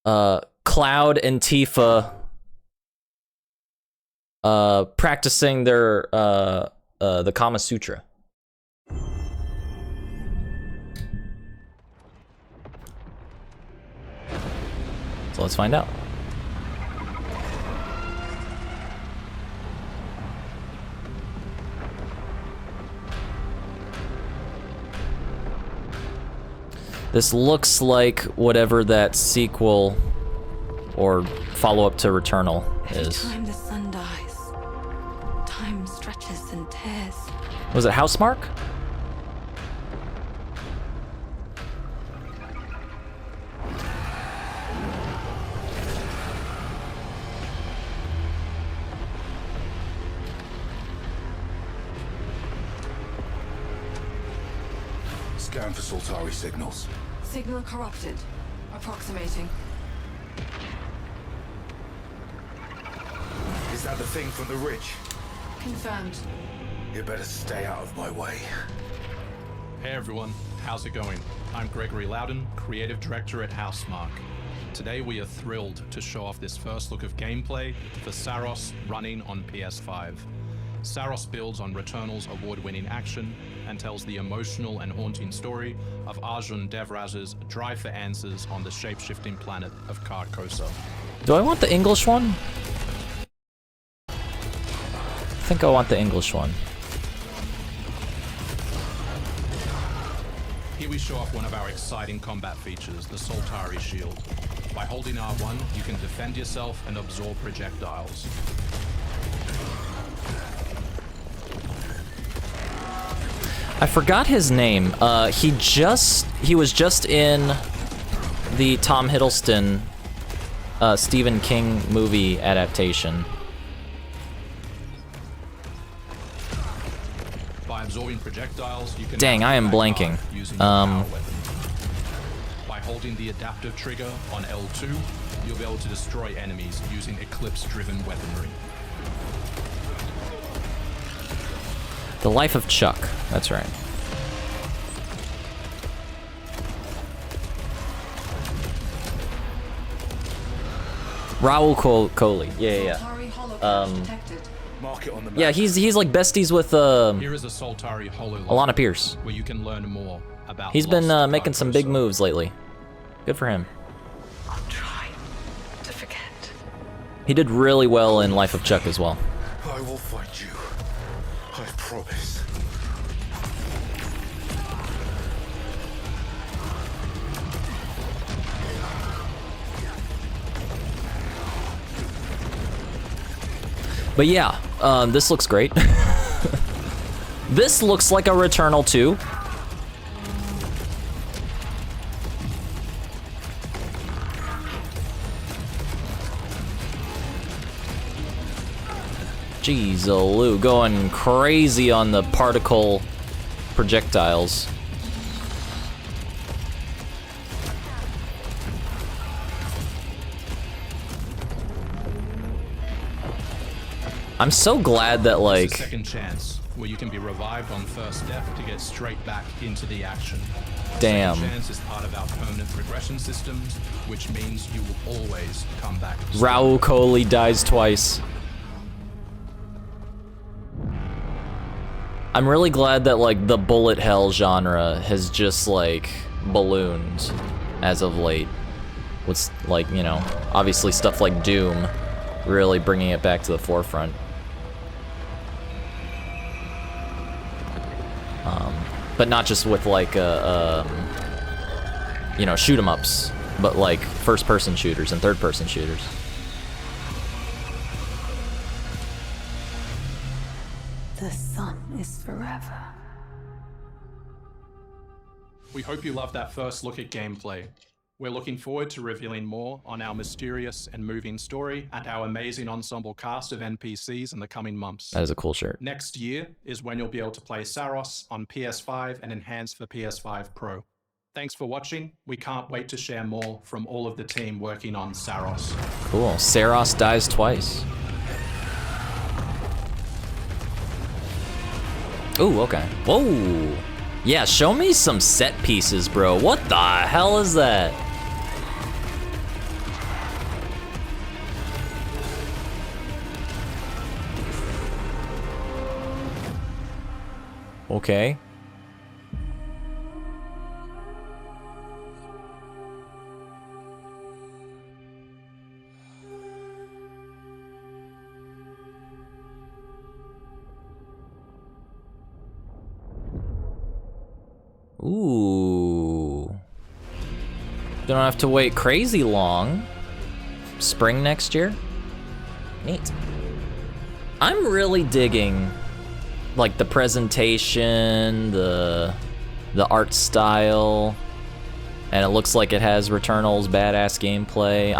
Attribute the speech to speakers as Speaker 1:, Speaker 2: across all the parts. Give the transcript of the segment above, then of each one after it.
Speaker 1: Cloud and Tifa practicing their the Kama Sutra. So let's find out. This looks like whatever that sequel or follow-up to Returnal is.
Speaker 2: Every time the sun dies, time stretches and tears.
Speaker 1: Was it Housemarque?
Speaker 3: Scan for Soltari signals.
Speaker 2: Signal corrupted. Approximating.
Speaker 3: Is that the thing from the ridge?
Speaker 2: Confirmed.
Speaker 3: You better stay out of my way.
Speaker 4: Hey everyone, how's it going? I'm Gregory Loudon, Creative Director at Housemarque. Today we are thrilled to show off this first look of gameplay for Saros running on PS5. Saros builds on Returnal's award-winning action and tells the emotional and haunting story of Arjun Devraz's drive for answers on the shape-shifting planet of Carcosa.
Speaker 1: Do I want the English one? I think I want the English one.
Speaker 4: Here we show off one of our exciting combat features, the Soltari Shield. By holding R1, you can defend yourself and absorb projectiles.
Speaker 1: I forgot his name. He was just in the Tom Hiddleston Stephen King movie adaptation.
Speaker 4: By absorbing projectiles, you can
Speaker 1: Dang, I am blanking.
Speaker 4: By holding the adaptive trigger on L2, you'll be able to destroy enemies using eclipse-driven weaponry.
Speaker 1: The Life of Chuck. That's right. Raul Coley. Yeah.
Speaker 3: Mark it on the map.
Speaker 1: Yeah, he's like besties with
Speaker 4: Here is a Soltari Hololog,
Speaker 1: Alana Pierce.
Speaker 4: where you can learn more about.
Speaker 1: He's been
Speaker 4: lost
Speaker 1: making some big
Speaker 4: Carcosa.
Speaker 1: moves lately. Good for him.
Speaker 2: I'll try to forget.
Speaker 1: He did really well in Life of Chuck as well.
Speaker 3: I will find you. I promise.
Speaker 1: But yeah, this looks great. This looks like a Returnal 2. Jeez, Lou, going crazy on the particle projectiles. I'm so glad that, like...
Speaker 4: It's a second chance, where you can be revived on first death to get straight back into the action.
Speaker 1: Damn.
Speaker 4: Second chance is part of our permanent progression systems, which means you will always come back.
Speaker 1: Raul Coley dies twice. I'm really glad that, like, the bullet hell genre has just, like, ballooned as of late. With, like, you know, obviously stuff like Doom really bringing it back to the forefront. But not just with, like, you know, shoot 'em ups, but, like, first-person shooters and third-person shooters.
Speaker 2: The sun is forever.
Speaker 4: We hope you loved that first look at gameplay. We're looking forward to revealing more on our mysterious and moving story and our amazing ensemble cast of NPCs in the coming months.
Speaker 1: That is a cool shirt.
Speaker 4: Next year is when you'll be able to play Saros on PS5 and enhanced for PS5 Pro. Thanks for watching. We can't wait to share more from all of the team working on Saros.
Speaker 1: Cool. Saros dies twice. Ooh, okay. Whoa. Yeah, show me some set pieces, bro. What the hell is that? Okay. Ooh. Don't have to wait crazy long. Spring next year? Neat. I'm really digging like the presentation, the art style, and it looks like it has Returnal's badass gameplay.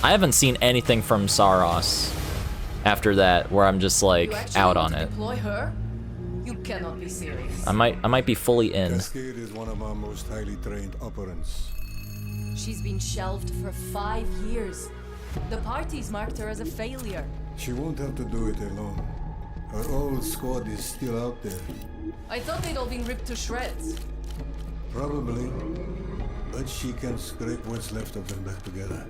Speaker 1: I haven't seen anything from Saros after that where I'm just like out on it.
Speaker 2: Deploy her? You cannot be serious.
Speaker 1: I might be fully in.
Speaker 3: Cascade is one of our most highly trained operants.
Speaker 2: She's been shelved for 5 years. The parties marked her as a failure.
Speaker 3: She won't have to do it alone. Her old squad is still out there.
Speaker 2: I thought they'd all been ripped to shreds.
Speaker 3: Probably. But she can scrape what's left of them back together.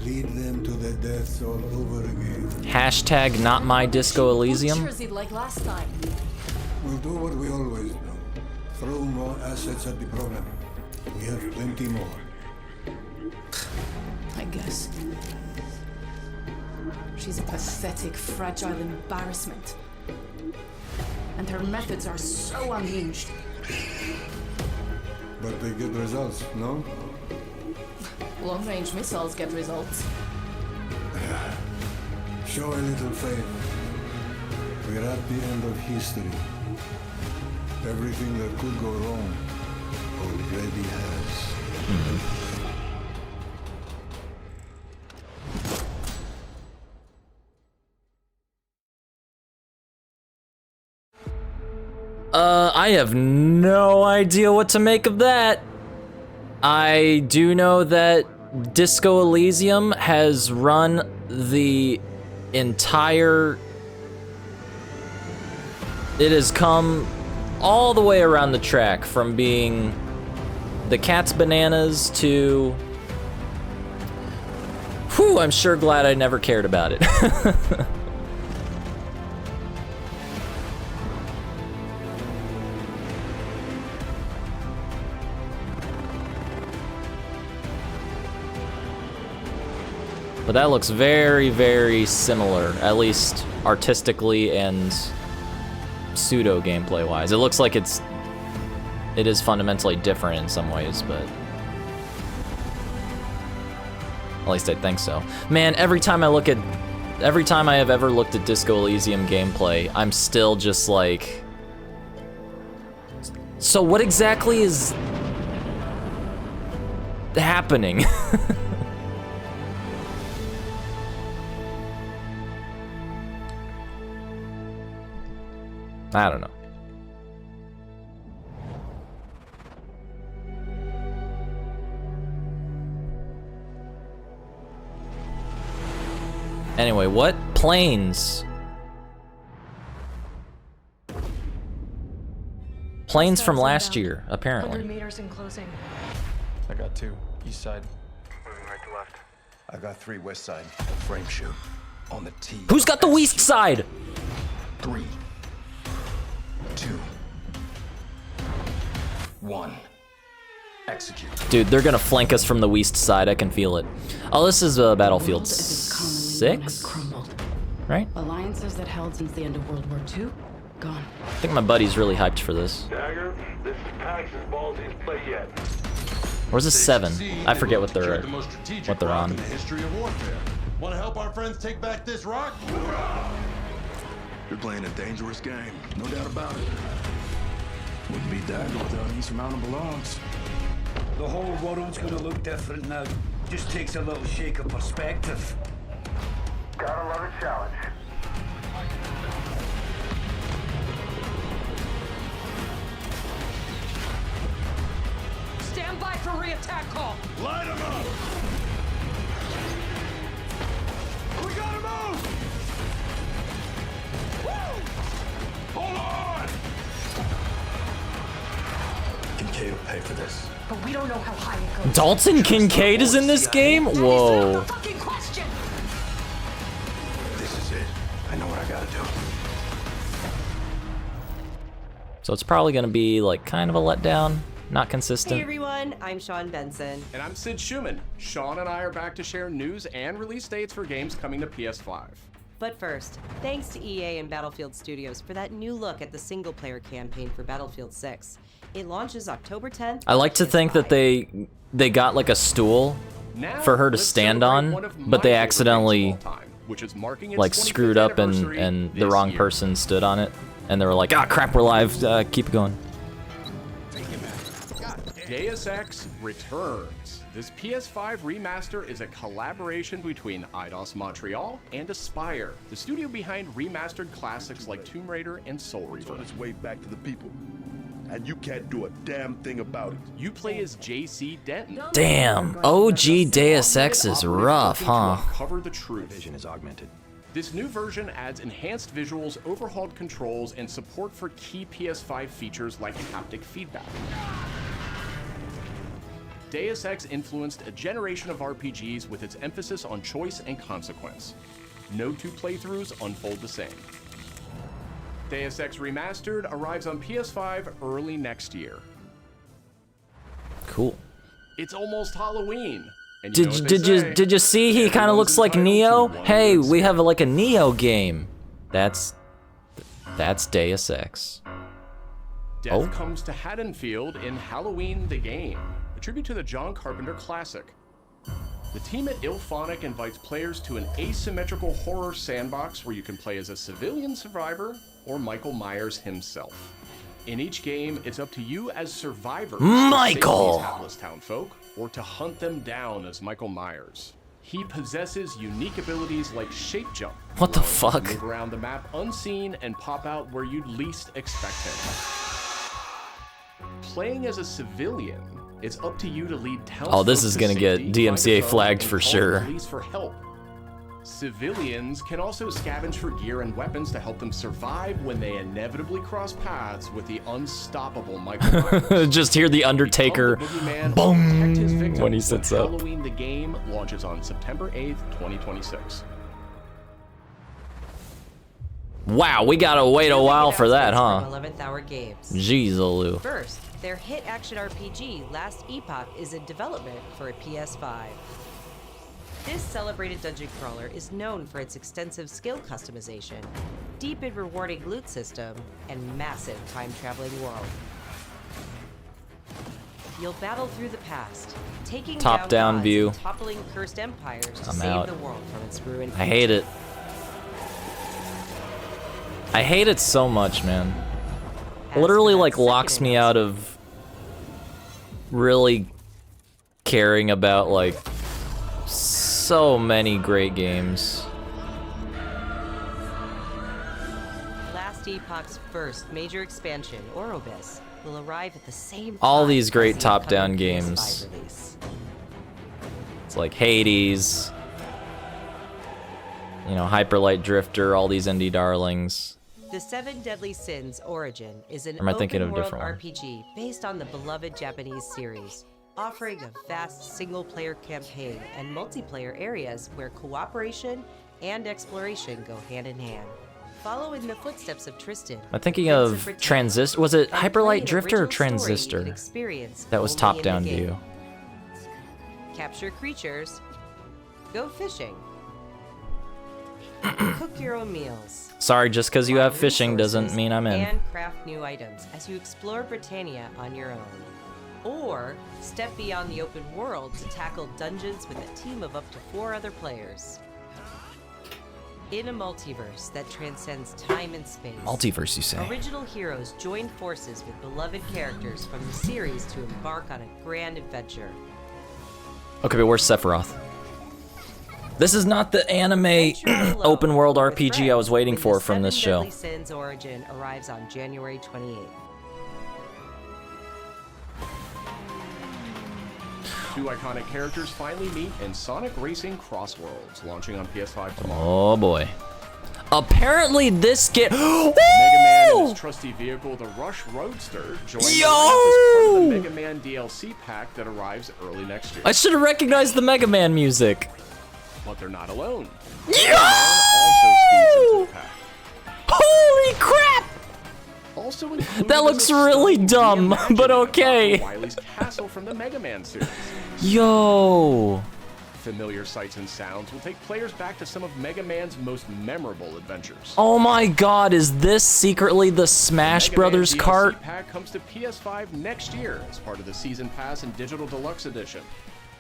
Speaker 3: Lead them to their deaths all over again.
Speaker 1: Hashtag not my Disco Elysium.
Speaker 2: Butchers it like last time.
Speaker 3: We'll do what we always do. Throw more assets at the problem. We have plenty more.
Speaker 2: I guess. She's a pathetic, fragile embarrassment. And her methods are so unhinged.
Speaker 3: But they get results, no?
Speaker 2: Long-range missiles get results.
Speaker 3: Show a little faith. We're at the end of history. Everything that could go wrong already has.
Speaker 1: I have no idea what to make of that. I do know that Disco Elysium has run the entire... It has come all the way around the track from being the cat's bananas to... Whew, I'm sure glad I never cared about it. But that looks very, very similar, at least artistically and pseudo gameplay wise. It looks like it is fundamentally different in some ways, but at least I think so. Man, every time I have ever looked at Disco Elysium gameplay, I'm still just like, so what exactly is happening? I don't know. Anyway, what? Planes. Planes from last year, apparently.
Speaker 5: 100 meters in closing.
Speaker 6: I got 2, east side.
Speaker 7: Moving right to left. I got 3 west side. Frame shoot. On the T.
Speaker 1: Who's got the west side?
Speaker 7: 3, 2, 1. Execute.
Speaker 1: Dude, they're gonna flank us from the west side. I can feel it. Oh, this is Battlefield 6, right?
Speaker 5: Alliances that held since the end of World War II, gone.
Speaker 1: I think my buddy's really hyped for this.
Speaker 8: Dagger, this is Pax's ballsiest play yet.
Speaker 1: Where's this 7? I forget what they're on.
Speaker 9: In the history of warfare. Want to help our friends take back this rock?
Speaker 7: You're playing a dangerous game, no doubt about it. Wouldn't be Dagger without insurmountable odds.
Speaker 10: The whole world's gonna look different now. Just takes a little shake of perspective.
Speaker 8: Gotta love a challenge.
Speaker 5: Stand by for re-attack call.
Speaker 9: Light them up! We gotta move! Woo! Hold on!
Speaker 7: Kincaid will pay for this.
Speaker 5: But we don't know how high it goes.
Speaker 1: Dalton Kincaid is in this game?
Speaker 5: That is
Speaker 1: Whoa.
Speaker 5: not the fucking question.
Speaker 7: This is it. I know what I gotta do.
Speaker 1: So it's probably gonna be like kind of a letdown, not consistent.
Speaker 11: Hey everyone, I'm Sean Benson.
Speaker 12: And I'm Sid Schumann. Sean and I are back to share news and release dates for games coming to PS5.
Speaker 11: But first, thanks to EA and Battlefield Studios for that new look at the single-player campaign for Battlefield 6. It launches October 10th.
Speaker 1: I like to think that they got like a stool for her to stand on, but they accidentally like screwed up and the wrong person stood on it, and they were like, ah, crap, we're live, keep it going.
Speaker 12: Deus Ex returns. This PS5 remaster is a collaboration between Eidos Montreal and Aspyr, the studio behind remastered classics like Tomb Raider and Soul Reaver.
Speaker 7: It's on its way back to the people, and you can't do a damn thing about it.
Speaker 12: You play as JC Denton.
Speaker 1: Damn, OG Deus Ex is rough, huh?
Speaker 12: Cover the truth. Vision is augmented. This new version adds enhanced visuals, overhauled controls, and support for key PS5 features like haptic feedback. Deus Ex influenced a generation of RPGs with its emphasis on choice and consequence. No two playthroughs unfold the same. Deus Ex Remastered arrives on PS5 early next year.
Speaker 1: Cool.
Speaker 12: It's almost Halloween. And
Speaker 1: Did you see he kind of looks like Neo? Hey, we have like a Neo game. That's Deus Ex.
Speaker 12: Death comes to Haddonfield in Halloween the Game, a tribute to the John Carpenter classic. The team at IllFonic invites players to an asymmetrical horror sandbox where you can play as a civilian survivor or Michael Myers himself. In each game, it's up to you as survivors
Speaker 1: Michael!
Speaker 12: to save these hapless townfolk or to hunt them down as Michael Myers. He possesses unique abilities like shape jump.
Speaker 1: What the fuck?
Speaker 12: Move around the map unseen and pop out where you'd least expect him. Playing as a civilian, it's up to you to lead townsfolk.
Speaker 1: Oh, this is gonna get DMCA flagged for sure.
Speaker 12: Police for help. Civilians can also scavenge for gear and weapons to help them survive when they inevitably cross paths with the unstoppable Michael Myers.
Speaker 1: Just hear the Undertaker boom when he sits up.
Speaker 12: Halloween the Game launches on September 8th, 2026.
Speaker 1: Wow, we gotta wait a while for that, huh?
Speaker 11: 11th Hour Games.
Speaker 1: Jeez, Aloo.
Speaker 11: First, their hit action RPG, Last Epoch, is in development for a PS5. This celebrated dungeon crawler is known for its extensive skill customization, deep and rewarding loot system, and massive time-traveling world. You'll battle through the past, taking
Speaker 1: Top-down
Speaker 11: gods
Speaker 1: view.
Speaker 11: and toppling cursed empires to
Speaker 1: I'm
Speaker 11: save
Speaker 1: out.
Speaker 11: the world from its ruin.
Speaker 1: I hate it. I hate it so much, man. It literally like locks me out of really caring about like so many great games.
Speaker 11: Last Epoch's first major expansion, Orobis, will arrive at the same time.
Speaker 1: All these great
Speaker 11: as the
Speaker 1: top-down
Speaker 11: upcoming
Speaker 1: games.
Speaker 11: PS5 release.
Speaker 1: It's like Hades, you know, Hyper Light Drifter, all these indie darlings.
Speaker 11: The Seven Deadly Sins Origin is an
Speaker 1: Or am I thinking of a
Speaker 11: open-world
Speaker 1: different one?
Speaker 11: RPG based on the beloved Japanese series, offering a vast single-player campaign and multiplayer areas where cooperation and exploration go hand in hand. Follow in the footsteps of Tristan.
Speaker 1: I'm thinking of Transistor. Was it Hyper Light Drifter or Transistor? That was top-down view.
Speaker 11: Capture creatures. Go fishing. Cook your own meals.
Speaker 1: Sorry, just because you have fishing doesn't mean I'm in.
Speaker 11: And craft new items as you explore Britannia on your own. Or step beyond the open world to tackle dungeons with a team of up to 4 other players. In a multiverse that transcends time and space.
Speaker 1: Multiverse, you say?
Speaker 11: Original heroes join forces with beloved characters from the series to embark on a grand adventure.
Speaker 1: Okay, but where's Sephiroth? This is not the anime open world RPG I was waiting for from this show.
Speaker 11: Deadly Sins Origin arrives on January 28th.
Speaker 12: Two iconic characters finally meet in Sonic Racing Crossworlds, launching on PS5 tomorrow.
Speaker 1: Oh boy. Apparently this game.
Speaker 12: Mega Man and his trusty vehicle, the Rush Roadster, join the lineup as part of the Mega Man DLC pack that arrives early next year.
Speaker 1: I should have recognized the Mega Man music.
Speaker 12: But they're not alone.
Speaker 1: Yo!
Speaker 12: Also speeds into the pack.
Speaker 1: Holy crap!
Speaker 12: Also included
Speaker 1: That
Speaker 12: is
Speaker 1: looks
Speaker 12: a
Speaker 1: really
Speaker 12: stunning
Speaker 1: dumb, but
Speaker 12: reimagining of
Speaker 1: okay.
Speaker 12: Dr. Wily's castle from the Mega Man series.
Speaker 1: Yo.
Speaker 12: Familiar sights and sounds will take players back to some of Mega Man's most memorable adventures.
Speaker 1: Oh my god, is this secretly the Smash
Speaker 12: Mega
Speaker 1: Brothers
Speaker 12: Man DLC
Speaker 1: cart?
Speaker 12: pack comes to PS5 next year as part of the Season Pass and Digital Deluxe Edition.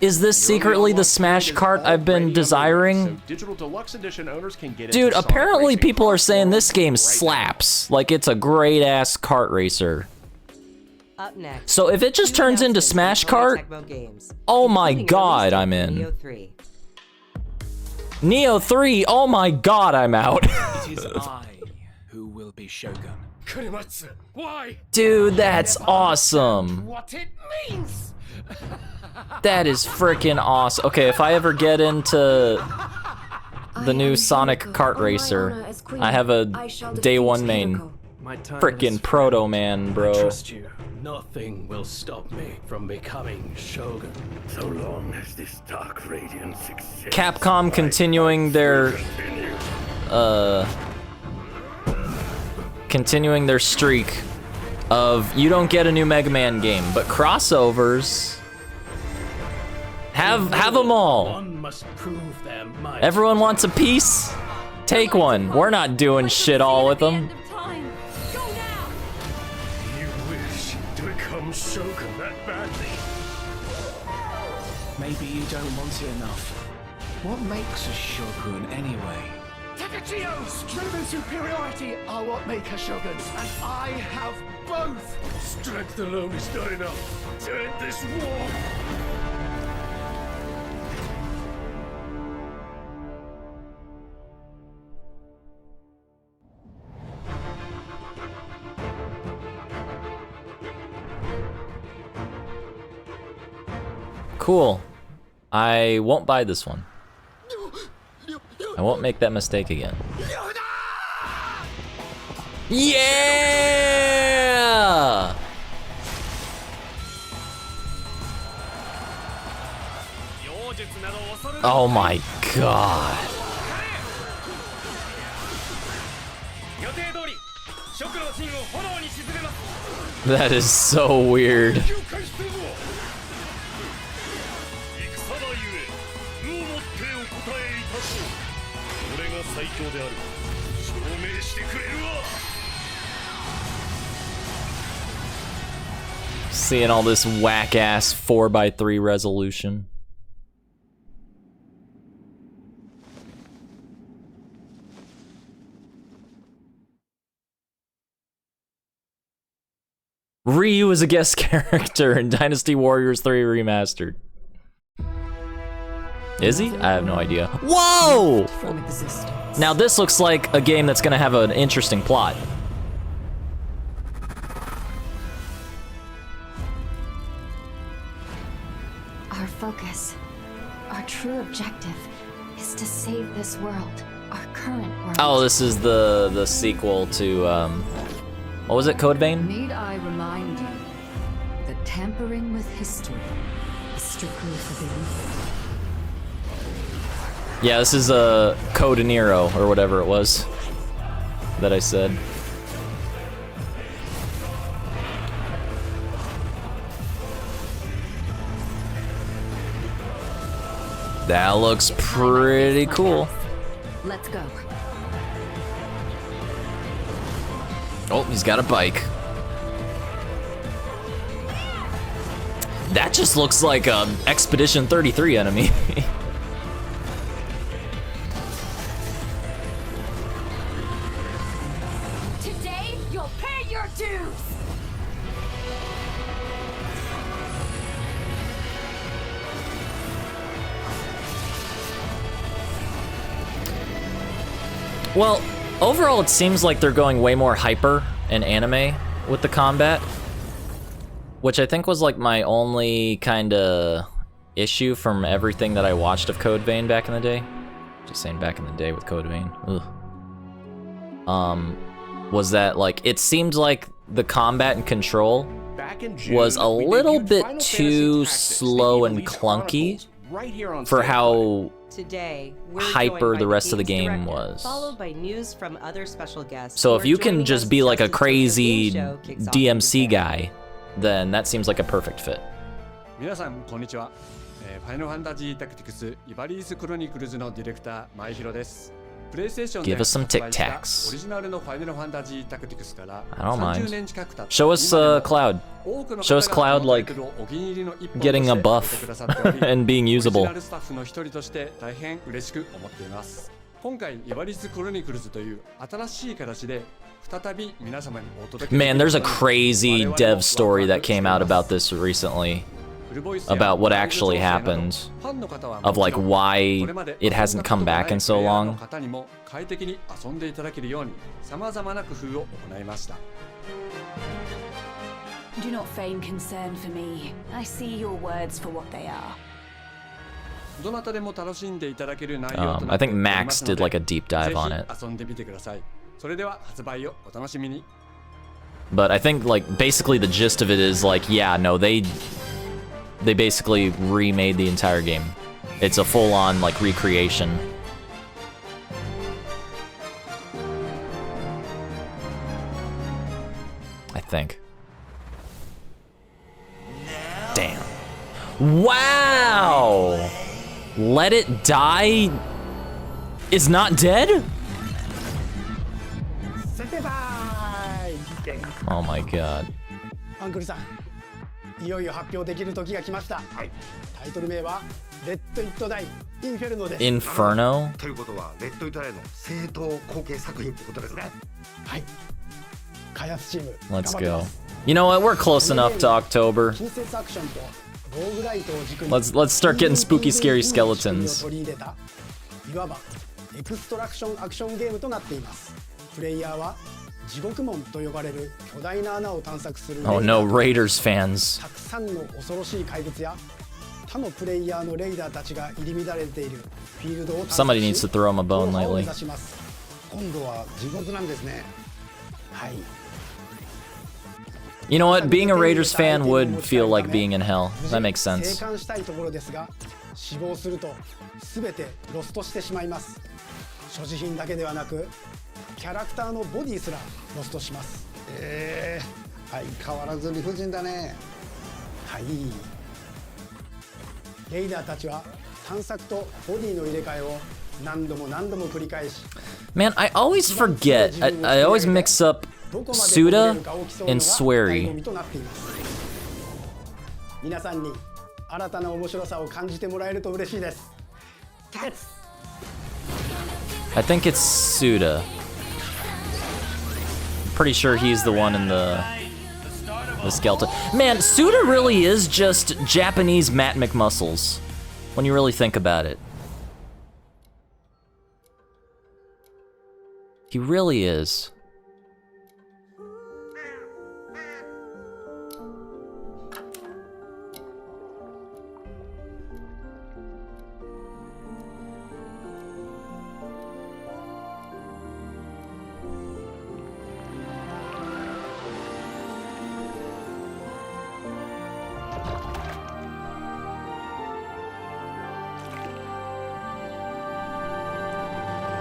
Speaker 1: Is this secretly the Smash cart I've been desiring?
Speaker 12: So Digital Deluxe Edition owners can get
Speaker 1: Dude,
Speaker 12: into Sonic
Speaker 1: apparently
Speaker 12: Racing
Speaker 1: people are saying this
Speaker 12: platform
Speaker 1: game
Speaker 12: right
Speaker 1: slaps. Like it's a great ass kart racer.
Speaker 11: Up next.
Speaker 1: So if it just turns into Smash Kart, oh my god, I'm in.
Speaker 11: Neo 3.
Speaker 1: Neo 3, oh my god, I'm out.
Speaker 13: It is I who will be Shogun.
Speaker 14: Kurimatsu, why?
Speaker 1: Dude, that's awesome.
Speaker 14: What it means?
Speaker 1: That is freaking awesome. Okay, if I ever get into the new Sonic Kart Racer, I have a day one main. Freaking Proto Man, bro.
Speaker 14: Trust you. Nothing will stop me from becoming Shogun. So long as this dark radiance exists.
Speaker 1: Capcom continuing their streak of you don't get a new Mega Man game, but crossovers have them all.
Speaker 14: One must prove their might.
Speaker 1: Everyone wants a piece? Take one. We're not doing shit all with them.
Speaker 14: You wish to become Shogun that badly.
Speaker 13: Maybe you don't want it enough. What makes a Shogun anyway?
Speaker 14: Takachio! Strength and superiority are what make a Shogun, and I have both! Strength alone is not enough to end this war!
Speaker 1: Cool. I won't buy this one. I won't make that mistake again. Yeah! Oh my god. That is so weird. Seeing all this whack-ass 4:3 resolution. Ryu is a guest character in Dynasty Warriors 3 Remastered. Is he? I have no idea. Whoa! Now this looks like a game that's gonna have an interesting plot.
Speaker 15: Our focus, our true objective, is to save this world, our current world.
Speaker 1: Oh, this is the sequel to what was it, Code Vein?
Speaker 2: Need I remind you that tampering with history is strictly forbidden?
Speaker 1: Yeah, this is Code Nero or whatever it was that I said. That looks pretty cool.
Speaker 2: Let's go.
Speaker 1: Oh, he's got a bike. That just looks like a Expedition 33 enemy.
Speaker 15: Today, you'll pay your dues!
Speaker 1: Well, overall it seems like they're going way more hyper and anime with the combat, which I think was like my only kind of issue from everything that I watched of Code Vein back in the day. Just saying back in the day with Code Vein. Ugh. Was that like it seemed like the combat and control was a little bit too slow and clunky.
Speaker 12: right here on
Speaker 1: for how
Speaker 11: Today, we're
Speaker 1: hyper
Speaker 11: joined by
Speaker 1: the rest of the
Speaker 11: game's
Speaker 1: game
Speaker 11: director,
Speaker 1: was.
Speaker 11: followed by news from other special guests.
Speaker 1: So
Speaker 11: who
Speaker 1: if
Speaker 11: are
Speaker 1: you can
Speaker 11: joining
Speaker 1: just
Speaker 11: us
Speaker 1: be like a
Speaker 11: as the
Speaker 1: crazy
Speaker 11: game show kicks off
Speaker 1: DMC guy, then that seems like a perfect fit.
Speaker 16: 皆さんこんにちは。ファイナルファンタジータクティクスイバリースクロニクルズのディレクター前広です。プレイステーションで
Speaker 1: Give us some
Speaker 16: 発売した
Speaker 1: tic-tacs.
Speaker 16: オリジナルのファイナルファンタジータクティクスから
Speaker 1: I don't
Speaker 16: 30
Speaker 1: mind.
Speaker 16: 年近く経った
Speaker 1: Show us
Speaker 16: 今でも
Speaker 1: Cloud.
Speaker 16: 多くの
Speaker 1: Show us
Speaker 16: 方が
Speaker 1: Cloud
Speaker 16: このタイ
Speaker 1: like
Speaker 16: トルをお気に入りの一本として
Speaker 1: getting a
Speaker 16: 見て
Speaker 1: buff
Speaker 16: くださっており
Speaker 1: and being
Speaker 16: オリジ
Speaker 1: usable.
Speaker 16: ナルスタッフの一人として大変嬉しく思っています。今回イバリースクロニクルズという新しい形で再び皆様にお届け
Speaker 1: Man, there's a crazy dev story that came out about this recently. About what actually happened. Of like why it hasn't come back in so long.
Speaker 16: 方にも快適に遊んでいただけるように様々な工夫を行いました。
Speaker 2: Do not feign concern for me. I see your words for what they are.
Speaker 16: どなたでも楽しんでいただける内容とな
Speaker 1: I
Speaker 16: ってお
Speaker 1: think
Speaker 16: ります
Speaker 1: Max
Speaker 16: の
Speaker 1: did
Speaker 16: で
Speaker 1: like a deep dive on it.
Speaker 16: ぜひ遊んでみてください。それでは発売をお楽しみに。
Speaker 1: But I think like basically the gist of it is like, yeah, no, they basically remade the entire game. It's a full-on like recreation. I think. Damn. Wow! Let It Die is not dead? Oh my god.
Speaker 17: アンクルさん、いよいよ発表できる時が来ました。タイトル名はレッド・イット・ダイ・インフェルノです。
Speaker 1: Inferno?
Speaker 18: ということはレッド・イット・ダイの正当後継作品ってことですね。
Speaker 17: はい。開発チーム。
Speaker 1: Let's go. You know what? We're close enough to October.
Speaker 17: 近接アクションとローグライトを軸に
Speaker 1: Let's start getting spooky, scary skeletons.
Speaker 17: 取り入れたいわばエクストラクションアクションゲームとなっています。プレイヤーは地獄門と呼ばれる巨大な穴を探索する
Speaker 1: Oh no, Raiders fans.
Speaker 17: たくさんの恐ろしい怪物や他のプレイヤーのレイダーたちが入り乱れているフィールドを探索し
Speaker 1: Somebody needs to throw him a bone
Speaker 17: 踏破を目
Speaker 1: lately.
Speaker 17: 指します。今度は地獄なんですね。はい。
Speaker 1: You know what? Being a Raiders fan would feel like being in hell. That makes sense.
Speaker 17: 生還したいところですが、死亡すると全てロストしてしまいます。所持品だけではなく、キャラクターのボディすらロストします。相変わらず理不尽だね。はい。レイダーたちは探索とボディの入れ替えを何度も何度も繰り返し。
Speaker 1: Man, I always forget. I always mix up Suda and Swery.
Speaker 17: 皆さんに新たな面白さを感じてもらえると嬉しいです。
Speaker 1: I think it's Suda. Pretty sure he's the one in the skeleton. Man, Suda really is just Japanese Matt McMuscles, when you really think about it. He really is.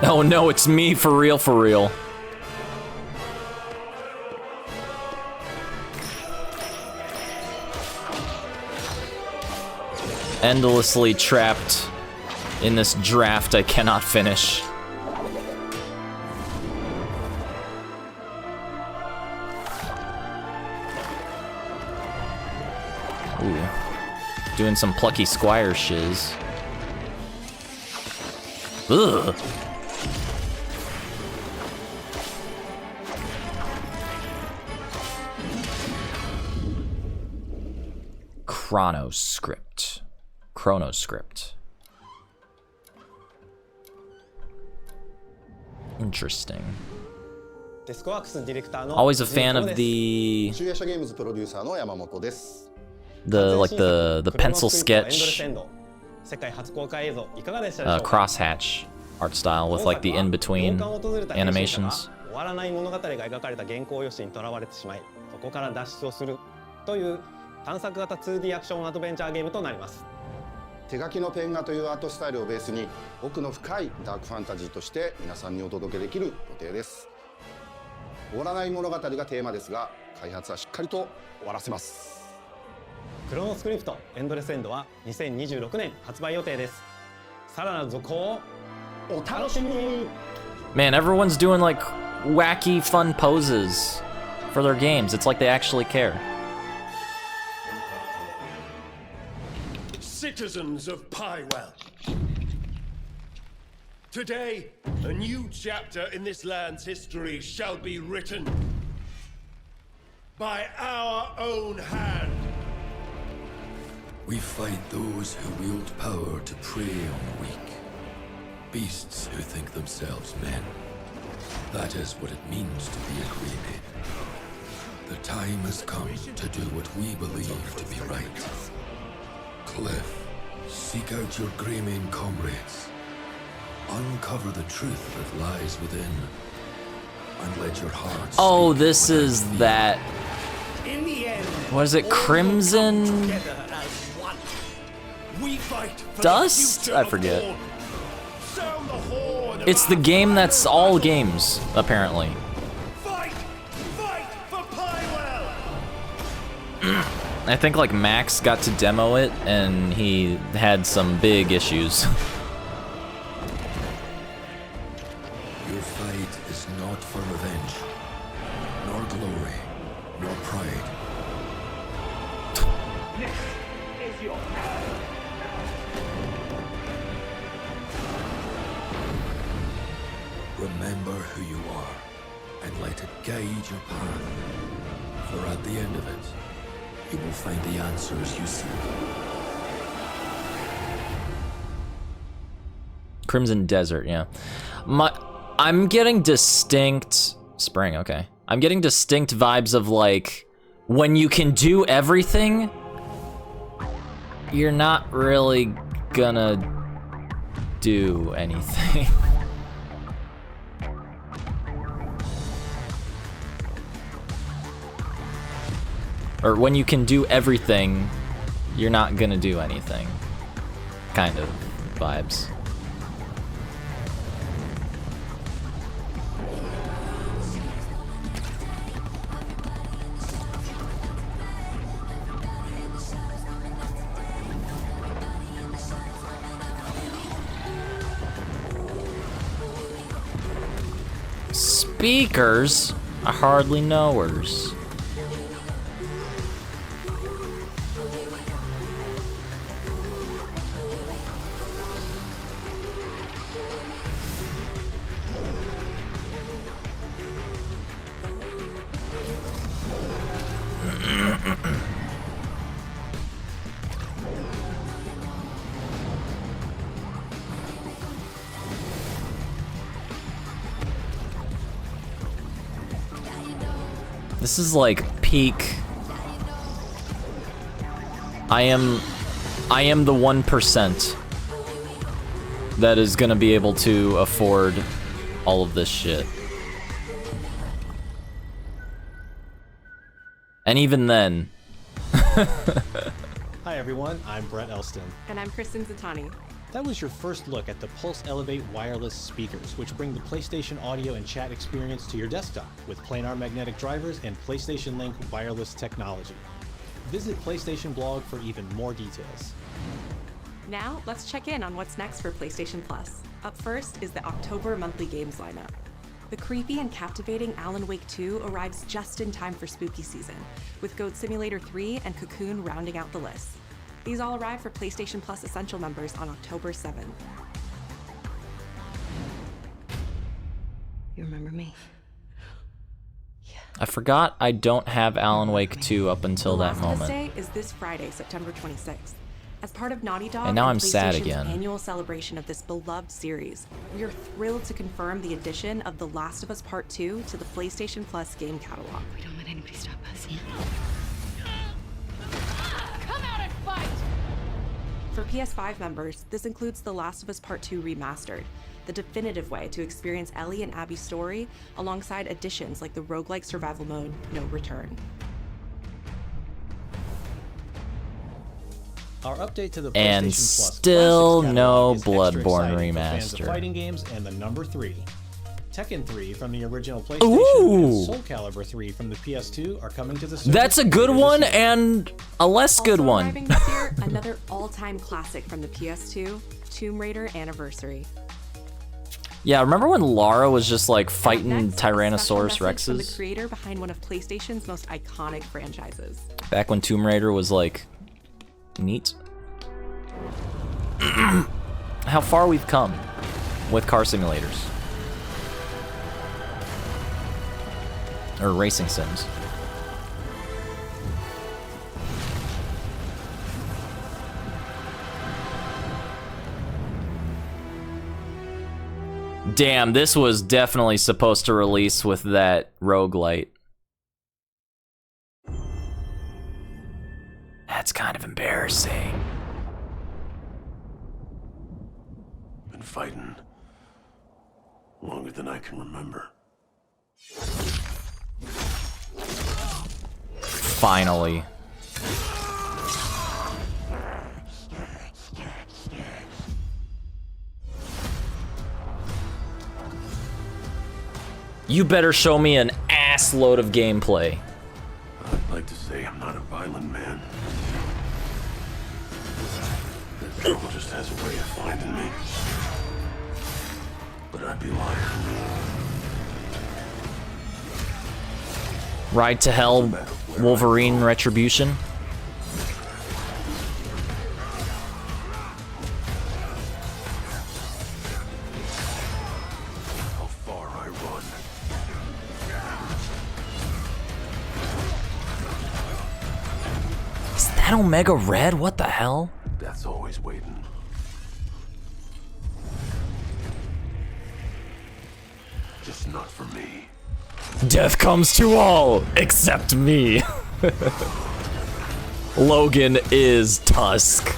Speaker 1: Oh no, it's me for real, for real. Endlessly trapped in this draft I cannot finish. Ooh. Doing some plucky squire shiz. Ugh. Chronoscript. Interesting. Always a fan of the pencil sketch crosshatch art style with like the in-between animations.
Speaker 19: 終わらない物語が描かれた原稿用紙にとらわれてしまい、そこから脱出をするという探索型 2D アクションアドベンチャーゲームとなります。
Speaker 20: 手書きのペン画というアートスタイルをベースに奥の深いダークファンタジーとして皆さんにお届けできる予定です。終わらない物語がテーマですが、開発はしっかりと終わらせます。
Speaker 19: クロノスクリプトエンドレスエンドは2026年発売予定です。さらなる続行をお楽しみに。
Speaker 1: Man, everyone's doing like wacky fun poses for their games. It's like they actually care.
Speaker 14: Citizens of Pywell. Today, a new chapter in this land's history shall be written by our own hand.
Speaker 7: We fight those who wield power to prey on the weak. Beasts who think themselves men. That is what it means to be a Greymaid. The time has come to do what we believe to be right. Cliff, seek out your Greymaid comrades. Uncover the truth that lies within. And let your heart.
Speaker 1: Oh, this is that.
Speaker 14: In the end,
Speaker 1: What is it? Crimson
Speaker 14: together as one. We fight for
Speaker 1: Dust?
Speaker 14: the future
Speaker 1: I
Speaker 14: of
Speaker 1: forget.
Speaker 14: all. Sound the horn of
Speaker 1: It's the
Speaker 14: our
Speaker 1: game that's all games, apparently.
Speaker 14: fight for Pywell.
Speaker 1: I think like Max got to demo it and he had some big issues.
Speaker 7: Your fight is not for revenge, nor glory, nor pride.
Speaker 14: This is your hand.
Speaker 7: Remember who you are, and let it guide your path. For at the end of it, you will find the answers you seek.
Speaker 1: Crimson Desert, yeah. I'm getting distinct spring, okay. I'm getting distinct vibes of like when you can do everything, you're not really gonna do anything. Or when you can do everything, you're not gonna do anything. Kind of vibes. Speakers? I hardly know hers. This is like peak. I am the 1% that is gonna be able to afford all of this shit. And even then.
Speaker 21: Hi everyone, I'm Brett Elston.
Speaker 22: And I'm Kristen Zatani.
Speaker 21: That was your first look at the Pulse Elevate wireless speakers, which bring the PlayStation audio and chat experience to your desktop with planar magnetic drivers and PlayStation Link wireless technology. Visit PlayStation blog for even more details.
Speaker 22: Now, let's check in on what's next for PlayStation Plus. Up first is the October monthly games lineup. The creepy and captivating Alan Wake 2 arrives just in time for spooky season, with Goat Simulator 3 and Cocoon rounding out the list. These all arrive for PlayStation Plus Essential members on October 7th.
Speaker 5: You remember me?
Speaker 1: I forgot I don't have Alan Wake 2 up until that
Speaker 22: The Last of Us
Speaker 1: moment.
Speaker 22: Day is this Friday, September 26th. As part of Naughty Dog
Speaker 1: And now I'm sad
Speaker 22: PlayStation's
Speaker 1: again.
Speaker 22: annual celebration of this beloved series, we are thrilled to confirm the addition of The Last of Us Part 2 to the PlayStation Plus game catalog.
Speaker 5: We don't let anybody stop us.
Speaker 22: Come out and fight! For PS5 members, this includes The Last of Us Part 2 Remastered, the definitive way to experience Ellie and Abby's story, alongside additions like the roguelike survival mode, No Return.
Speaker 21: Our update to the PlayStation
Speaker 1: And
Speaker 21: Plus
Speaker 1: still
Speaker 21: Classics
Speaker 1: no
Speaker 21: catalog is extra
Speaker 1: Bloodborne
Speaker 21: exciting for fans of
Speaker 1: remaster.
Speaker 21: fighting games and the number 3. Tekken 3 from the original PlayStation
Speaker 1: Ooh.
Speaker 21: and Soul Calibur 3 from the PS2 are coming to the service.
Speaker 1: That's a good one and a less good
Speaker 22: Also
Speaker 1: one.
Speaker 22: arriving this year, another all-time classic from the PS2, Tomb Raider Anniversary.
Speaker 1: Yeah, remember when Lara was just like fighting
Speaker 22: Next, a special
Speaker 1: Tyrannosaurus
Speaker 22: message from the
Speaker 1: Rexes?
Speaker 22: creator behind one of PlayStation's most iconic franchises.
Speaker 1: Back when Tomb Raider was like neat. How far we've come with car simulators. Or racing sims. Damn, this was definitely supposed to release with that roguelite. That's kind of embarrassing.
Speaker 9: Been fighting longer than I can remember.
Speaker 1: Finally. You better show me an ass load of gameplay.
Speaker 9: I'd like to say I'm not a violent man. That trouble just has a way of finding me. But I'd be lying.
Speaker 1: Ride to Hell, Wolverine Retribution.
Speaker 9: How far I run.
Speaker 1: Is that Omega Red? What the hell?
Speaker 9: Death's always waiting. Just not for me.
Speaker 1: Death comes to all except me. Logan is Tusk.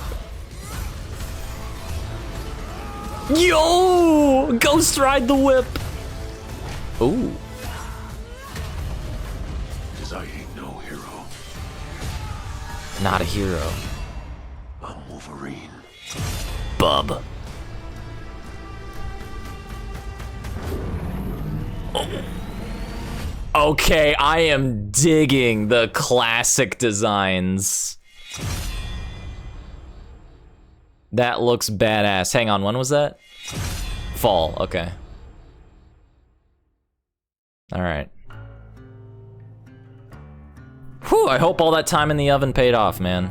Speaker 1: Yo! Ghost Ride the Whip! Ooh.
Speaker 9: Cause I ain't no hero.
Speaker 1: Not a hero.
Speaker 9: I'm Wolverine.
Speaker 1: Bub. Okay, I am digging the classic designs. That looks badass. Hang on, when was that? Fall, okay. Alright. Whew, I hope all that time in the oven paid off, man.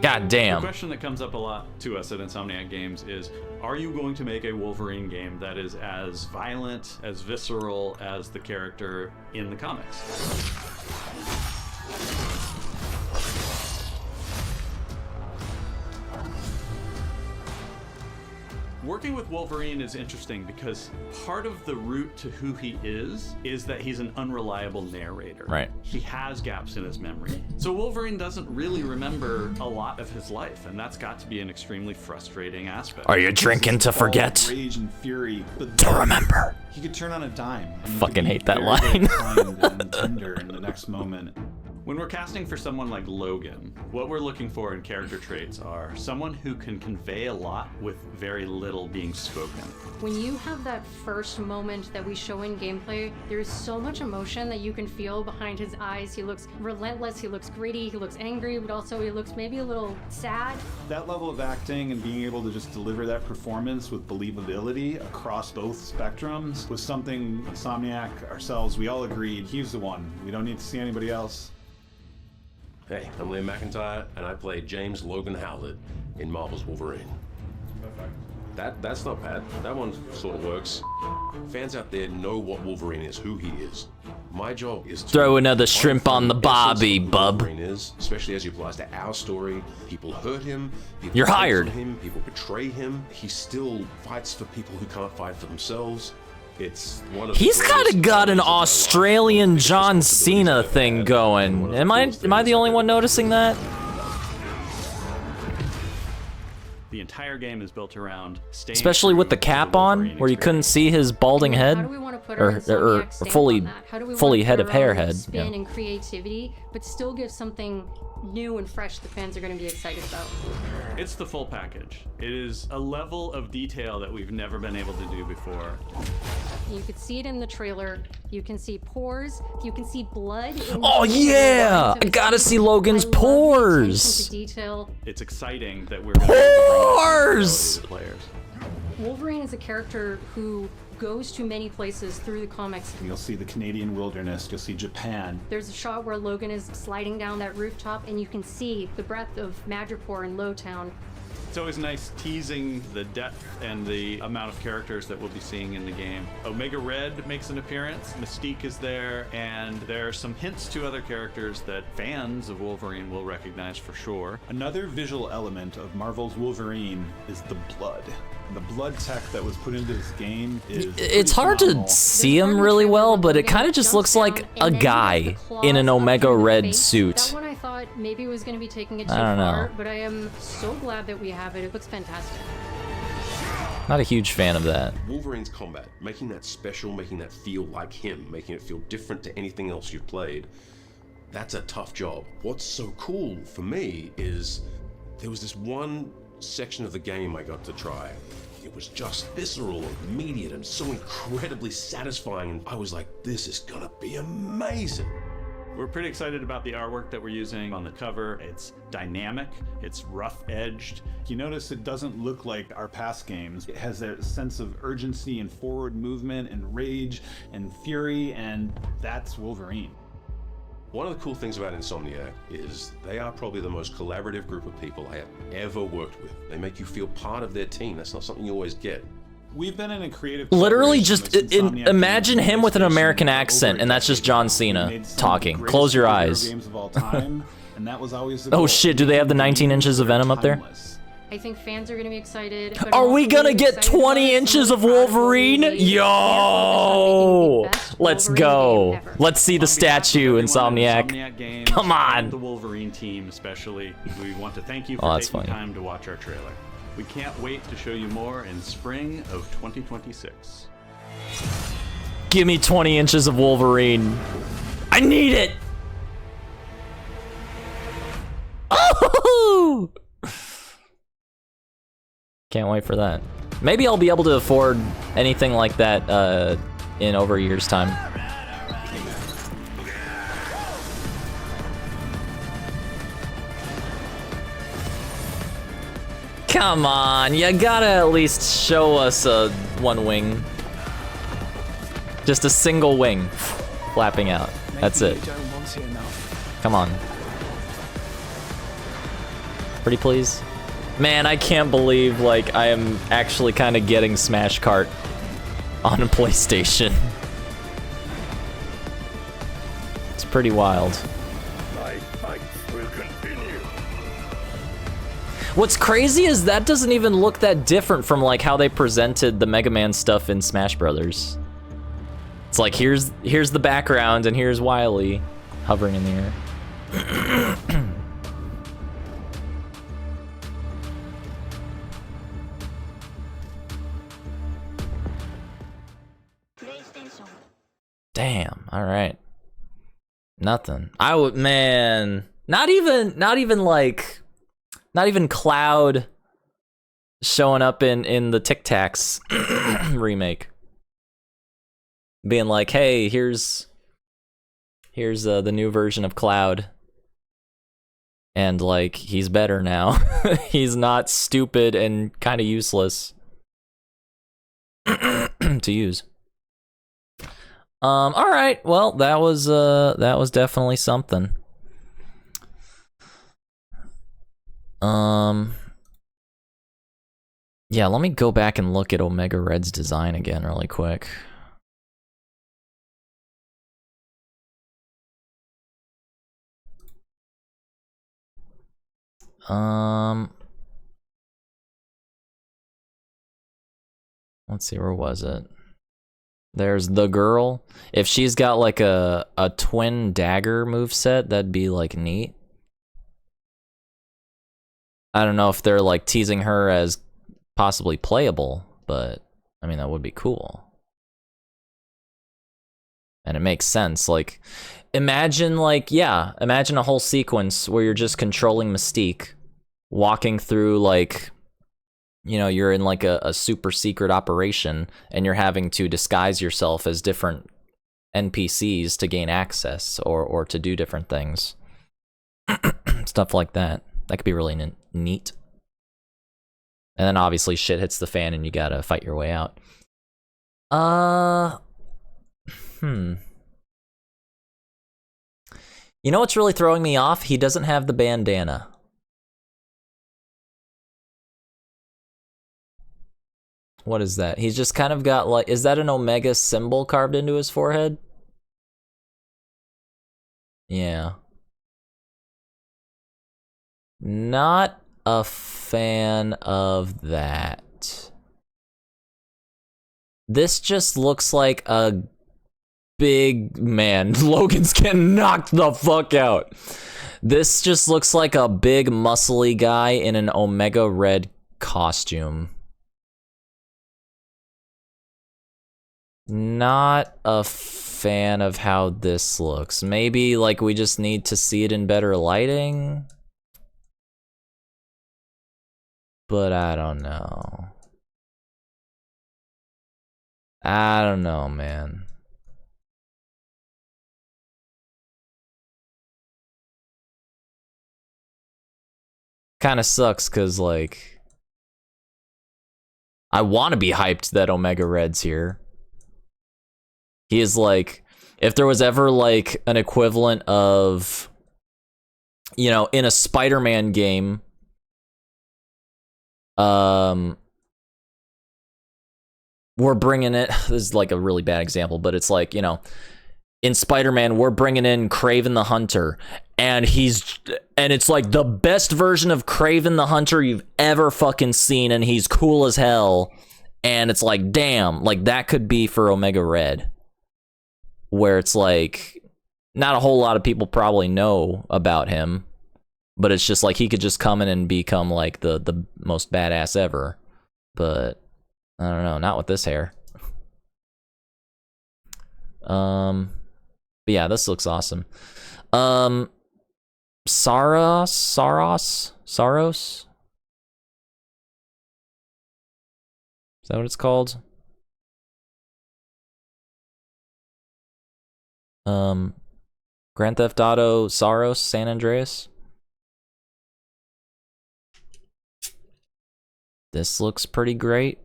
Speaker 1: God damn.
Speaker 3: The question that comes up a lot to us at Insomniac Games is, are you going to make a Wolverine game that is as violent, as visceral as the character in the comics? Working with Wolverine is interesting because part of the route to who he is that he's an unreliable narrator.
Speaker 1: Right.
Speaker 3: He has gaps in his memory. So Wolverine doesn't really remember a lot of his life, and that's got to be an extremely frustrating aspect.
Speaker 1: Are you drinking to forget?
Speaker 4: Rage and fury, but
Speaker 1: To remember.
Speaker 4: he could turn on a dime. And you
Speaker 1: Fucking
Speaker 4: could be
Speaker 1: hate that
Speaker 4: very,
Speaker 1: line.
Speaker 4: very kind and tender in the next moment.
Speaker 3: When we're casting for someone like Logan, what we're looking for in character traits are someone who can convey a lot with very little being spoken.
Speaker 23: When you have that first moment that we show in gameplay, there's so much emotion that you can feel behind his eyes. He looks relentless, he looks greedy, he looks angry, but also he looks maybe a little sad.
Speaker 4: That level of acting and being able to just deliver that performance with believability across both spectrums was something Insomniac, ourselves, we all agreed he's the one. We don't need to see anybody else.
Speaker 24: Hey, I'm Liam McIntyre, and I play James Logan Howlett in Marvel's Wolverine. That's not bad. That one sort of works. Fans out there know what Wolverine is, who he is. My job is to
Speaker 1: Throw another shrimp on the barbie,
Speaker 24: who
Speaker 1: bub.
Speaker 24: Wolverine is, especially as he applies to our story. People hurt him. People
Speaker 1: You're
Speaker 24: take
Speaker 1: hired.
Speaker 24: from him. People betray him. He still fights for people who can't fight for themselves. It's one of the
Speaker 1: He's kind of got an Australian John Cena thing going. Am I the only one noticing that?
Speaker 3: The entire game is built around staying
Speaker 1: Especially with the
Speaker 3: true to
Speaker 1: cap
Speaker 3: Wolverine
Speaker 1: on, where you
Speaker 3: experience.
Speaker 1: couldn't see his balding
Speaker 23: How
Speaker 1: head,
Speaker 23: do we want to put our
Speaker 1: or
Speaker 23: Insomniac stamp
Speaker 1: fully
Speaker 23: on that? How do we
Speaker 1: fully
Speaker 23: want
Speaker 1: head of
Speaker 23: our
Speaker 1: hair
Speaker 23: own
Speaker 1: head.
Speaker 23: spin
Speaker 1: Yeah.
Speaker 23: and creativity, but still give something new and fresh the fans are going to be excited about?
Speaker 3: It's the full package. It is a level of detail that we've never been able to do before.
Speaker 23: You could see it in the trailer. You can see pores. You can see blood. In
Speaker 1: Oh
Speaker 23: the
Speaker 1: yeah!
Speaker 23: lines of
Speaker 1: I gotta
Speaker 23: his
Speaker 1: see
Speaker 23: teeth.
Speaker 1: Logan's
Speaker 23: I love the attention
Speaker 1: pores.
Speaker 23: to detail.
Speaker 3: It's exciting that we're going to be able to bring
Speaker 1: Pores!
Speaker 3: that to players.
Speaker 23: Wolverine is a character who goes to many places through the comics.
Speaker 4: You'll see the Canadian wilderness, you'll see Japan.
Speaker 23: There's a shot where Logan is sliding down that rooftop, and you can see the breadth of Madripoor and Lowtown.
Speaker 3: It's always nice teasing the depth and the amount of characters that we'll be seeing in the game. Omega Red makes an appearance, Mystique is there, and there are some hints to other characters that fans of Wolverine will recognize for sure.
Speaker 4: Another visual element of Marvel's Wolverine is the blood. The blood tech that was put into this game is
Speaker 1: It's hard to see him really well, but it kind of just looks like a guy in an Omega Red
Speaker 23: That
Speaker 1: suit.
Speaker 23: one I thought maybe was going to be taking it too
Speaker 1: I don't
Speaker 23: far,
Speaker 1: know.
Speaker 23: but I am so glad that we have it. It looks fantastic.
Speaker 1: Not a huge fan of that.
Speaker 24: Wolverine's combat, making that special, making that feel like him, making it feel different to anything else you've played, that's a tough job. What's so cool for me is there was this one section of the game I got to try. It was just visceral and immediate and so incredibly satisfying, and I was like, this is gonna be amazing.
Speaker 3: We're pretty excited about the artwork that we're using on the cover. It's dynamic, it's rough-edged.
Speaker 4: You notice it doesn't look like our past games. It has a sense of urgency and forward movement and rage and fury, and that's Wolverine.
Speaker 24: One of the cool things about Insomniac is they are probably the most collaborative group of people I have ever worked with. They make you feel part of their team. That's not something you always get.
Speaker 4: We've been in a creative
Speaker 1: Literally
Speaker 4: collaboration
Speaker 1: just
Speaker 4: with Insomniac
Speaker 1: imagine
Speaker 4: games
Speaker 1: him with an
Speaker 4: PlayStation
Speaker 1: American
Speaker 4: for over
Speaker 1: accent,
Speaker 4: a
Speaker 1: and that's just
Speaker 4: decade
Speaker 1: John
Speaker 4: now.
Speaker 1: Cena
Speaker 4: We made some of the
Speaker 1: talking.
Speaker 4: greatest
Speaker 1: Close your
Speaker 4: superhero
Speaker 1: eyes.
Speaker 4: games of all time, and that was always the
Speaker 1: Oh
Speaker 4: goal.
Speaker 1: shit, do they have the 19 inches of Venom up there?
Speaker 23: I think fans are going to be excited. but
Speaker 1: Are
Speaker 23: I'm
Speaker 1: we
Speaker 23: also
Speaker 1: gonna
Speaker 23: really
Speaker 1: get
Speaker 23: excited about
Speaker 1: 20
Speaker 23: it.
Speaker 1: inches of
Speaker 23: I'm really proud what we
Speaker 1: Wolverine?
Speaker 23: made.
Speaker 1: Yo!
Speaker 23: best
Speaker 1: Let's
Speaker 23: Wolverine
Speaker 1: go.
Speaker 23: game ever.
Speaker 1: Let's see the statue, Insomniac.
Speaker 3: Games
Speaker 1: Come
Speaker 3: and
Speaker 1: on.
Speaker 3: the Wolverine team especially. We want to thank you
Speaker 1: Oh,
Speaker 3: for
Speaker 1: that's
Speaker 3: taking
Speaker 1: funny.
Speaker 3: time to watch our trailer. We can't wait to show you more in spring of 2026.
Speaker 1: Give me 20 inches of Wolverine. I need it! Oh! Can't wait for that. Maybe I'll be able to afford anything like that in over a year's time. Come on, you gotta at least show us a one wing. Just a single wing flapping out. That's it. Come on. Pretty please. Man, I can't believe like I am actually kind of getting Smash Kart on a PlayStation. It's pretty wild.
Speaker 14: My fight will continue.
Speaker 1: What's crazy is that doesn't even look that different from like how they presented the Mega Man stuff in Smash Brothers. It's like here's the background and here's Wily hovering in the air. Damn, all right. Nothing. I would, man, not even Cloud showing up in the Tic Tacs remake. Being like, hey, here's the new version of Cloud. And like, he's better now. He's not stupid and kind of useless to use. All right. Well, that was definitely something. Yeah, let me go back and look at Omega Red's design again really quick. Let's see, where was it? There's the girl. If she's got like a twin dagger moveset, that'd be like neat. I don't know if they're like teasing her as possibly playable, but I mean, that would be cool. And it makes sense. Like, imagine like, yeah, imagine a whole sequence where you're just controlling Mystique, walking through like, you know, you're in like a super secret operation and you're having to disguise yourself as different NPCs to gain access or to do different things. Stuff like that. That could be really neat. And then obviously shit hits the fan and you gotta fight your way out. You know what's really throwing me off? He doesn't have the bandana. What is that? He's just kind of got like, is that an Omega symbol carved into his forehead? Yeah. Not a fan of that. This just looks like a big man. Logan's getting knocked the fuck out. This just looks like a big muscly guy in an Omega Red costume. Not a fan of how this looks. Maybe like we just need to see it in better lighting. But I don't know. I don't know, man. Kind of sucks because like I want to be hyped that Omega Red's here. He is like, if there was ever like an equivalent of, you know, in a Spider-Man game, we're bringing it, this is like a really bad example, but it's like, you know, in Spider-Man, we're bringing in Kraven the Hunter, and it's like the best version of Kraven the Hunter you've ever fucking seen, and he's cool as hell, and it's like, damn, like that could be for Omega Red. Where it's like, not a whole lot of people probably know about him, but it's just like he could just come in and become like the most badass ever. But I don't know, not with this hair. But yeah, this looks awesome. Saros? Is that what it's called? Grand Theft Auto Saros San Andreas. This looks pretty great.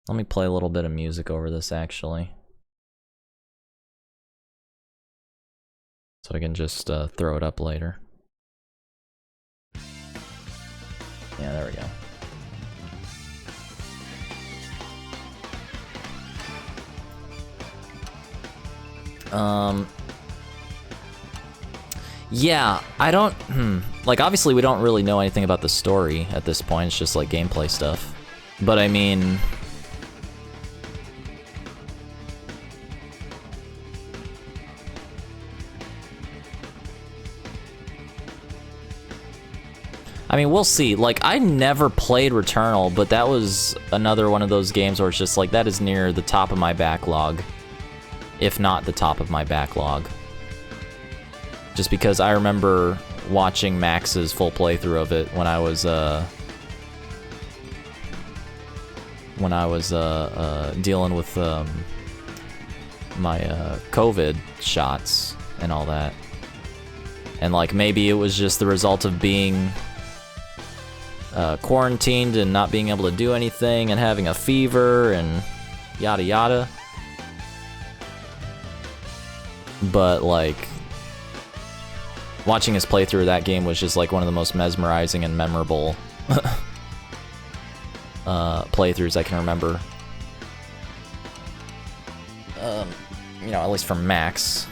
Speaker 1: Let me play a little bit of music over this actually. So I can just throw it up later. Yeah, there we go. Yeah, I don't, like obviously we don't really know anything about the story at this point, it's just like gameplay stuff. But I mean, we'll see. Like, I never played Returnal, but that was another one of those games where it's just like, that is near the top of my backlog. If not the top of my backlog. Just because I remember watching Max's full playthrough of it when I was dealing with my COVID shots and all that. And like, maybe it was just the result of being quarantined and not being able to do anything and having a fever and yada yada. But like, watching his playthrough of that game was just like one of the most mesmerizing and memorable playthroughs I can remember. You know, at least from Max.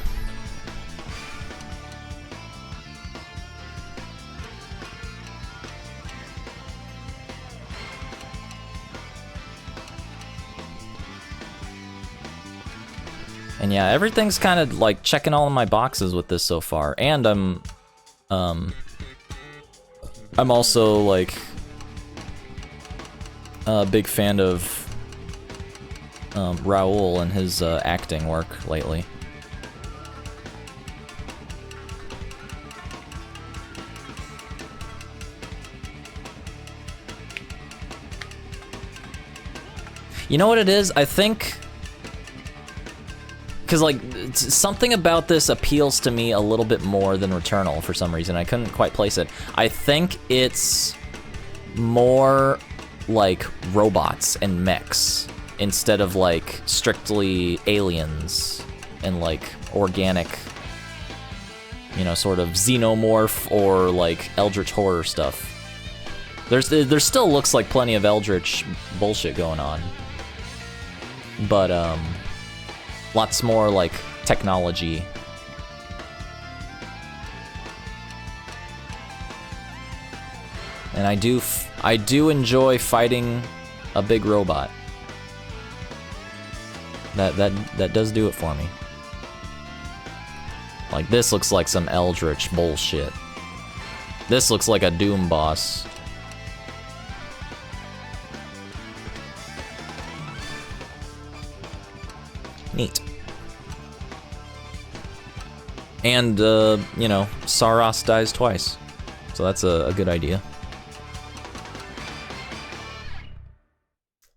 Speaker 1: And yeah, everything's kind of like checking all of my boxes with this so far. And I'm also like a big fan of Raul and his acting work lately. You know what it is? I think... Because, like, something about this appeals to me a little bit more than Returnal for some reason. I couldn't quite place it. I think it's more like robots and mechs instead of, like, strictly aliens and, like, organic, you know, sort of xenomorph or, like, eldritch horror stuff. There still looks like plenty of eldritch bullshit going on. But, lots more, like, technology. And I do enjoy fighting a big robot. That does do it for me. Like, this looks like some eldritch bullshit. This looks like a Doom boss. Neat. And, you know, Saros dies twice. So that's a good idea.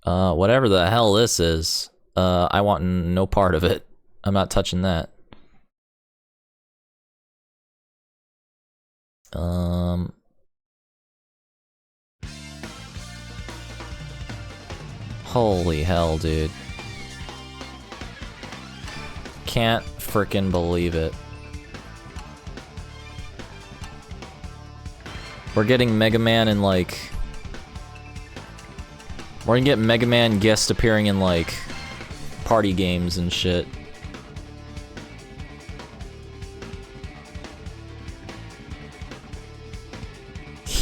Speaker 1: Whatever the hell this is, I want no part of it. I'm not touching that. Holy hell, dude. Can't frickin' believe it. We're getting Mega Man in, like... We're gonna get Mega Man guest appearing in, like, party games and shit.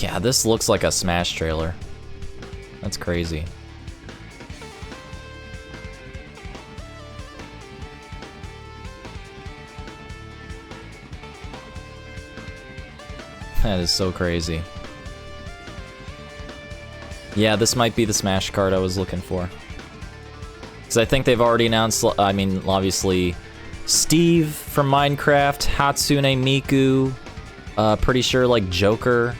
Speaker 1: Yeah, this looks like a Smash trailer. That's crazy. That is so crazy. Yeah, this might be the Smash card I was looking for. Because I think they've already announced, I mean, obviously, Steve from Minecraft, Hatsune Miku, pretty sure, like, Joker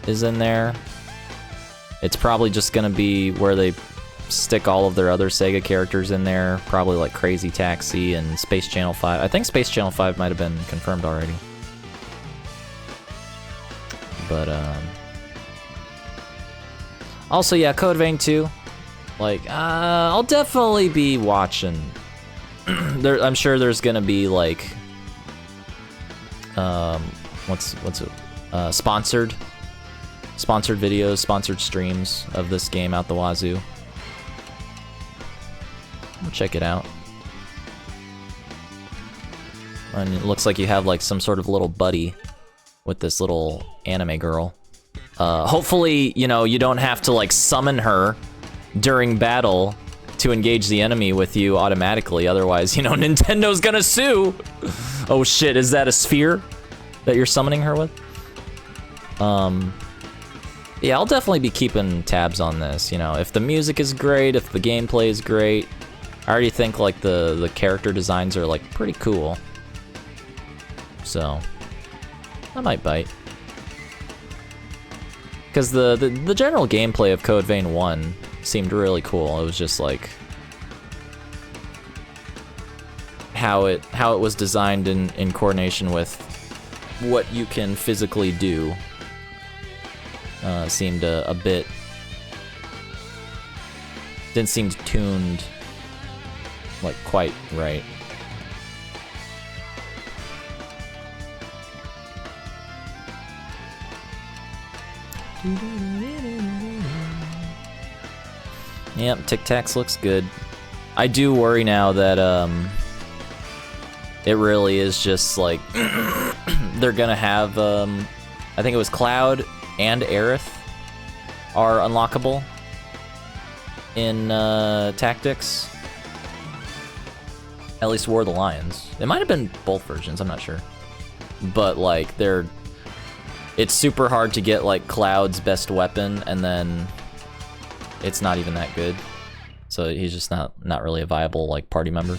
Speaker 1: is in there. It's probably just gonna be where they stick all of their other Sega characters in there. Probably, like, Crazy Taxi and Space Channel 5. I think Space Channel 5 might have been confirmed already. But, also, yeah, Code Vein 2. Like, I'll definitely be watching. I'm sure there's gonna be, like, what's it? Sponsored videos, sponsored streams of this game out the wazoo. We'll check it out. And it looks like you have, like, some sort of little buddy with this little anime girl. Hopefully, you know, you don't have to, like, summon her during battle to engage the enemy with you automatically. Otherwise, you know, Nintendo's gonna sue. Oh shit, is that a sphere that you're summoning her with? Yeah, I'll definitely be keeping tabs on this, you know. If the music is great, if the gameplay is great, I already think, like, the character designs are, like, pretty cool. So, I might bite. Because the general gameplay of Code Vein 1 seemed really cool. It was just like how it was designed in coordination with what you can physically do. Seemed a bit... Didn't seem tuned, like, quite right. Yep, Tic Tacs looks good. I do worry now that it really is just like they're gonna have I think it was Cloud and Aerith are unlockable in Tactics. At least War of the Lions. It might have been both versions, I'm not sure. But like it's super hard to get like Cloud's best weapon, and then it's not even that good. So he's just not really a viable like party member.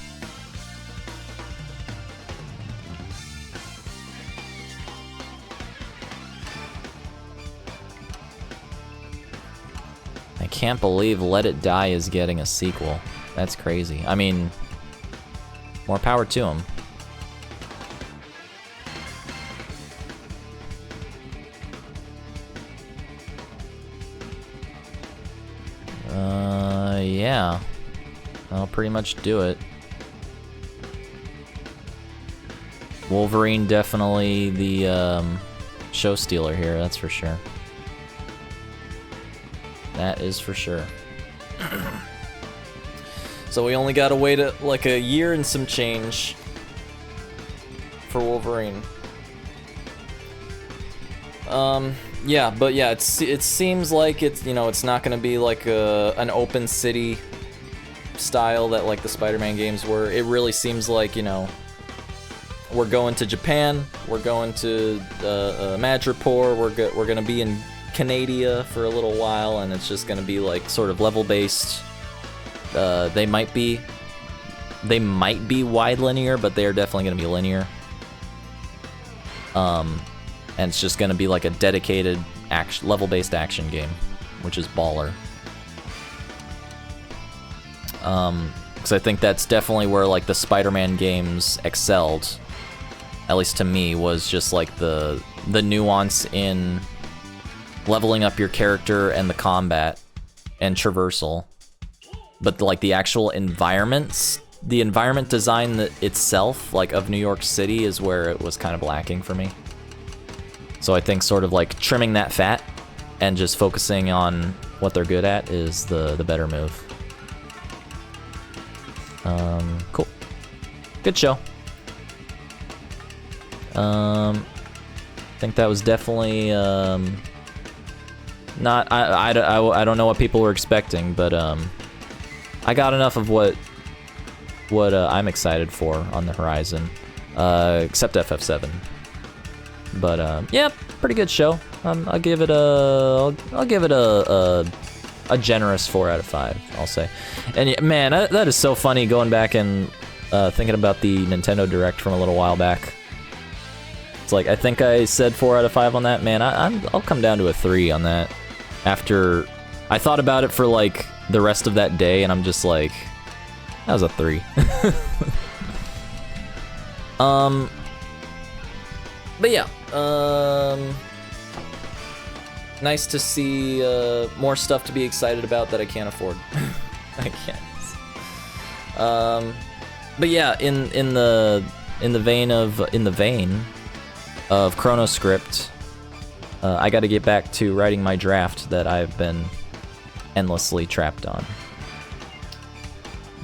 Speaker 1: I can't believe Let It Die is getting a sequel. That's crazy. I mean, more power to him. Yeah. I'll pretty much do it. Wolverine definitely the show stealer here, that's for sure. That is for sure. So we only gotta wait like a year and some change for Wolverine. Yeah, but yeah, it seems like it's, you know, it's not gonna be like an open city style that like the Spider-Man games were. It really seems like, you know, we're going to Japan, we're going to Madripoor, we're gonna be in Canada for a little while, and it's just gonna be like sort of level based. They might be wide linear, but they're definitely gonna be linear. And it's just gonna be like a dedicated level-based action game, which is baller. Because I think that's definitely where like the Spider-Man games excelled, at least to me, was just like the nuance in leveling up your character and the combat and traversal. But like the actual environments, the environment design itself, like of New York City, is where it was kind of lacking for me. So I think sort of like trimming that fat and just focusing on what they're good at is the better move. Cool. Good show. I think that was definitely not. I don't know what people were expecting, but I got enough of what I'm excited for on the horizon, except FF7. But yeah, pretty good show. I'll give it a generous 4 out of 5. I'll say. And yeah, man, that is so funny going back and thinking about the Nintendo Direct from a little while back. It's like I think I said 4 out of 5 on that. Man, I'll come down to a 3 on that. After I thought about it for like the rest of that day, and I'm just like, that was a 3. But yeah, nice to see more stuff to be excited about that I can't afford. I can't. But yeah, in the vein of ChronoScript, I got to get back to writing my draft that I've been endlessly trapped on.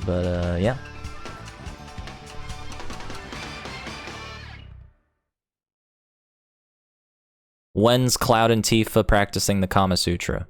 Speaker 1: But yeah. When's Cloud and Tifa practicing the Kama Sutra?